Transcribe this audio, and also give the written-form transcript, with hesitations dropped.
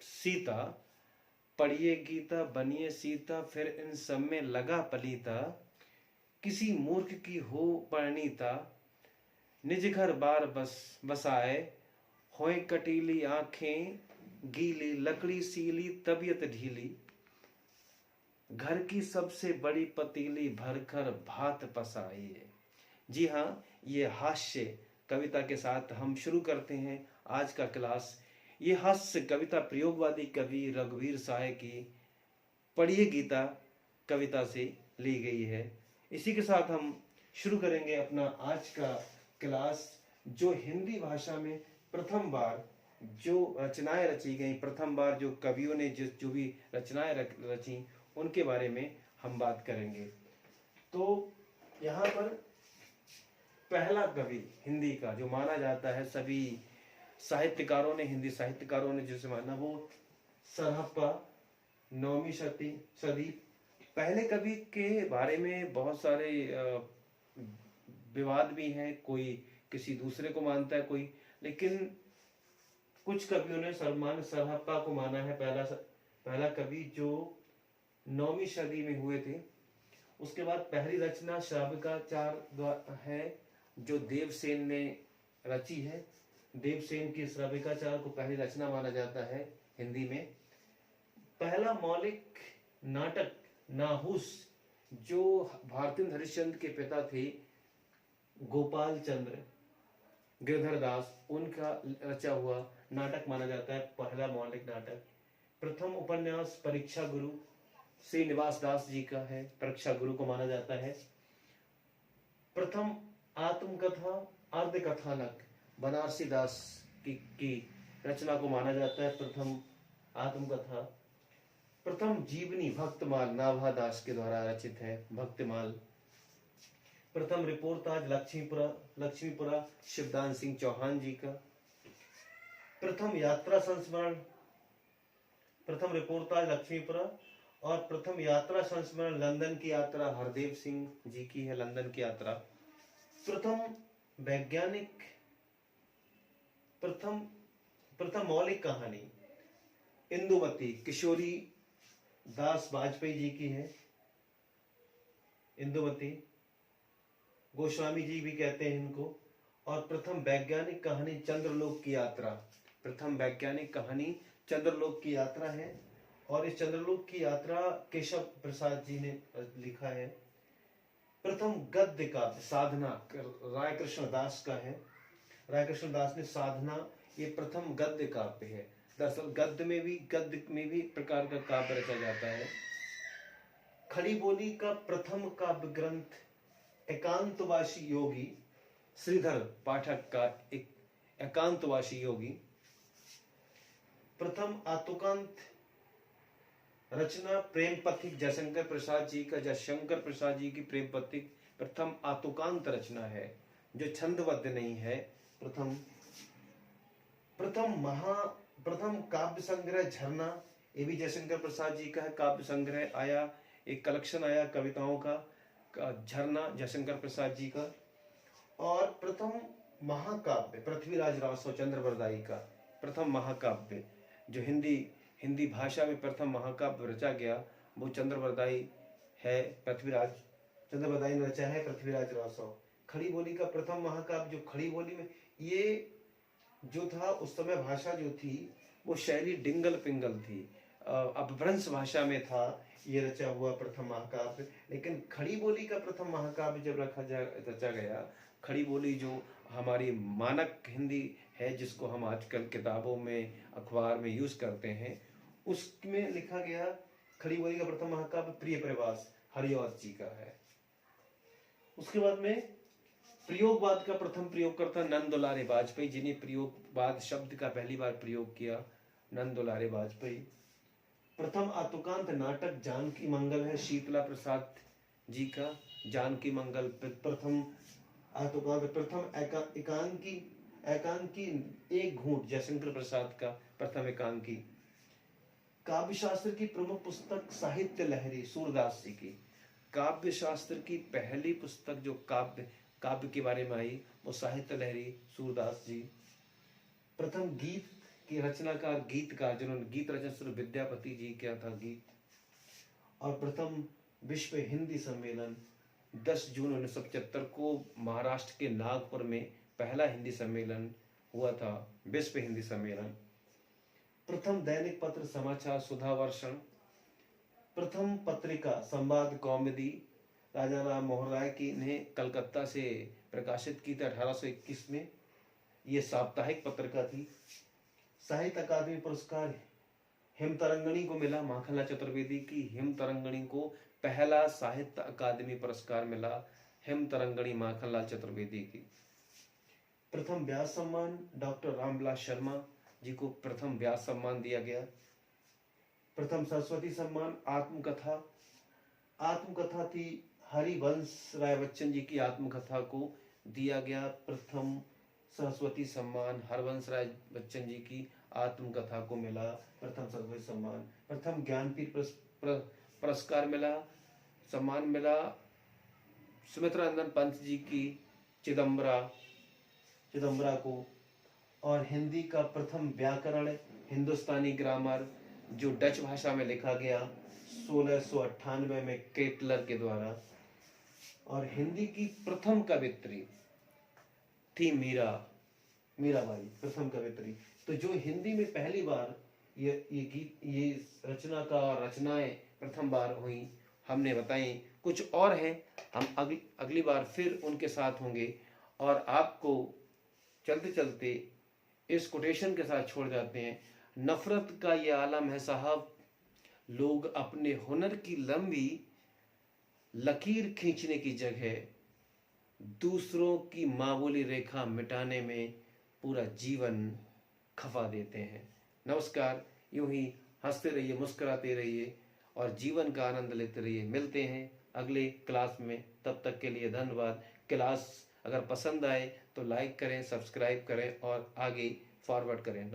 सीता, पढ़िए गीता बनिए सीता, फिर इन सब में लगा पलीता, किसी मूर्ख की हो परिणीता, निज घर बार बसाए, होए कटीली आंखें गीली, लकड़ी सीली तबीयत ढीली, घर की सबसे बड़ी पतीली भरकर भात पसाइए। जी हाँ, ये हास्य कविता के साथ हम शुरू करते हैं आज का क्लास। ये हास्य कविता प्रयोगवादी कवि रघुवीर साय की पढ़िए गीता कविता से ली गई है। इसी के साथ हम शुरू करेंगे अपना आज का क्लास, जो हिंदी भाषा में प्रथम बार जो रचनाएं रची गई, प्रथम बार जो कवियों ने जो भी रचनाएं रची, उनके बारे में हम बात करेंगे। तो यहाँ पर पहला कवि हिंदी का जो माना जाता है, सभी साहित्यकारों ने, हिंदी साहित्यकारों ने जिसे माना, वो सरहप्पा, 9वीं सदी। पहले कवि के बारे में बहुत सारे विवाद भी हैं, कोई किसी दूसरे को मानता है कोई, लेकिन कुछ कवियों ने सरहप्पा को माना है पहला कवि जो 9वीं सदी में हुए थे। उसके बाद पहली रचना श्राविकाचार है जो देवसेन ने रची है। देवसेन की श्राविकाचार को पहली रचना माना जाता है हिंदी में। पहला मौलिक नाटक नाहुस, जो भारतेंद्र हरिश्चंद्र के पिता थे गोपाल चंद्र गिरधर दास, उनका रचा हुआ नाटक माना जाता है पहला मौलिक नाटक। प्रथम उपन्यास परीक्षा गुरु श्रीनिवास दास जी का है, परीक्षा गुरु को माना जाता है। प्रथम आत्मकथा अर्धकथानक बनारसी दास की रचना को माना जाता है प्रथम आत्मकथा। प्रथम जीवनी भक्तमाल नाभा दास के द्वारा रचित है भक्तमाल। प्रथम रिपोर्टाज लक्ष्मीपुरा शिवदान सिंह चौहान जी का। प्रथम यात्रा संस्मरण, प्रथम रिपोर्टाज लक्ष्मीपुरा, और प्रथम यात्रा संस्मरण लंदन की यात्रा हरदेव सिंह जी की है, लंदन की यात्रा। प्रथम वैज्ञानिक, प्रथम मौलिक कहानी इंदुमती किशोरी दास वाजपेयी जी की है। इंदुमती गोस्वामी जी भी कहते हैं इनको। और प्रथम वैज्ञानिक कहानी चंद्रलोक की यात्रा, प्रथम वैज्ञानिक कहानी चंद्रलोक की यात्रा है। और इस चंद्रलोक की यात्रा केशव प्रसाद जी ने लिखा है। प्रथम गद्य काव्य साधना राय कृष्ण दास का है। राय कृष्ण दास ने साधना, ये प्रथम गद्य काव्य है। दरअसल गद्य में भी प्रकार का काव्य रचा जाता है। खड़ी बोली का प्रथम काव्य ग्रंथ एकांतवासी योगी श्रीधर पाठक का एक एकांतवासी योगी। प्रथम आतुकांत रचना प्रेम पथिक जयशंकर प्रसाद जी का, जयशंकर प्रसाद जी की प्रेम पथिक प्रथम आतुकांत रचना है जो छंदबद्ध नहीं है। प्रथम काव्य संग्रह झरना, ये भी जयशंकर प्रसाद जी का है। काव्य संग्रह आया, एक कलेक्शन आया कविताओं का झरना जयशंकर प्रसाद जी का। और प्रथम महाकाव्य पृथ्वीराज रासो चंद्रबरदाई का, प्रथम महाकाव्य जो हिंदी भाषा में प्रथम महाकाव्य रचा गया वो चंद्रबरदाई है, चंद्रबरदाई ने रचा है पृथ्वीराज रासो। खड़ी बोली का प्रथम महाकाव्य, जो खड़ी बोली में ये जो था उस समय भाषा जो थी वो शैली डिंगल पिंगल थी, अपभ्रंश भाषा में था ये रचा हुआ प्रथम महाकाव्य। लेकिन खड़ी बोली का प्रथम महाकाव्य जब रचा गया, खड़ी बोली जो हमारी मानक हिंदी है जिसको हम आजकल किताबों में अखबार में यूज करते हैं, उसमें लिखा गया खड़ी बोली का प्रथम महाकाव्य प्रिय प्रवास हरिऔध जी का है। उसके बाद में प्रयोगवाद का प्रथम प्रयोगकर्ता नंद दुलारे वाजपेयी, जिन्हें प्रयोगवाद शब्द का पहली बार प्रयोग किया, नंद दुलारे वाजपेयी। प्रथम आतुकांत नाटक जानकी मंगल है शीतला प्रसाद जी का, जानकी मंगल प्रथम आतुकांत। प्रथम एकांकी एक घूंट जयशंकर प्रसाद का प्रथम एकांकी। काव्य शास्त्र की प्रमुख पुस्तक साहित्य लहरी सूरदास जी की। काव्य शास्त्र की पहली पुस्तक जो काव्य के बारे में आई वो साहित्य लहरी सूरदास जी। प्रथम गीत कि रचनाकार गीतकार जिन्होंने गीत रचना सिर्फ विद्यापति जी क्या था गीत। और प्रथम विश्व हिंदी सम्मेलन 10 जून 1975 को महाराष्ट्र के नागपुर में पहला हिंदी सम्मेलन हुआ था, विश्व हिंदी सम्मेलन। प्रथम दैनिक पत्र समाचार सुधा वर्षण, प्रथम पत्रिका संवाद कौमुदी राजा राम मोहन राय की ने कलकत्ता से प्रकाशित की थी 1821 में। ये साप्ताहिक पत्रिका थी। साहित्य अकादमी पुरस्कार हिमतरंगिणी को मिला, माखनलाल चतुर्वेदी की हिमतरंगिणी को पहला साहित्य अकादमी पुरस्कार मिला, हिमतरंगिणी माखनलाल चतुर्वेदी की। प्रथम व्यास सम्मान डॉक्टर रामविलास शर्मा जी को प्रथम व्यास सम्मान दिया गया। प्रथम सरस्वती सम्मान आत्मकथा थी, हरिवंश राय बच्चन जी की आत्मकथा को दिया गया प्रथम सरस्वती सम्मान। हरवंश राय बच्चन जी की आत्मकथा को मिला प्रथम सरस्वती सम्मान। प्रथम ज्ञानपीठ पुरस्कार मिला, सम्मान मिला सुमित्रा नंदन पंत जी की चिदम्बरा को। और हिंदी का प्रथम व्याकरण हिंदुस्तानी ग्रामर जो डच भाषा में लिखा गया 1698 में केटलर के द्वारा। और हिंदी की प्रथम कवित्री थी मीराबाई, प्रथम कवित्री। तो जो हिंदी में पहली बार ये रचनाएं प्रथम बार हुई हमने बताई। कुछ और हैं, हम अगली बार फिर उनके साथ होंगे। और आपको चलते चलते इस कोटेशन के साथ छोड़ जाते हैं। नफरत का ये आलम है साहब, लोग अपने हुनर की लंबी लकीर खींचने की जगह दूसरों की मामूली रेखा मिटाने में पूरा जीवन खपा देते हैं। नमस्कार, यूं ही हंसते रहिए, मुस्कुराते रहिए और जीवन का आनंद लेते रहिए। मिलते हैं अगले क्लास में, तब तक के लिए धन्यवाद। क्लास अगर पसंद आए तो लाइक करें, सब्सक्राइब करें और आगे फॉरवर्ड करें।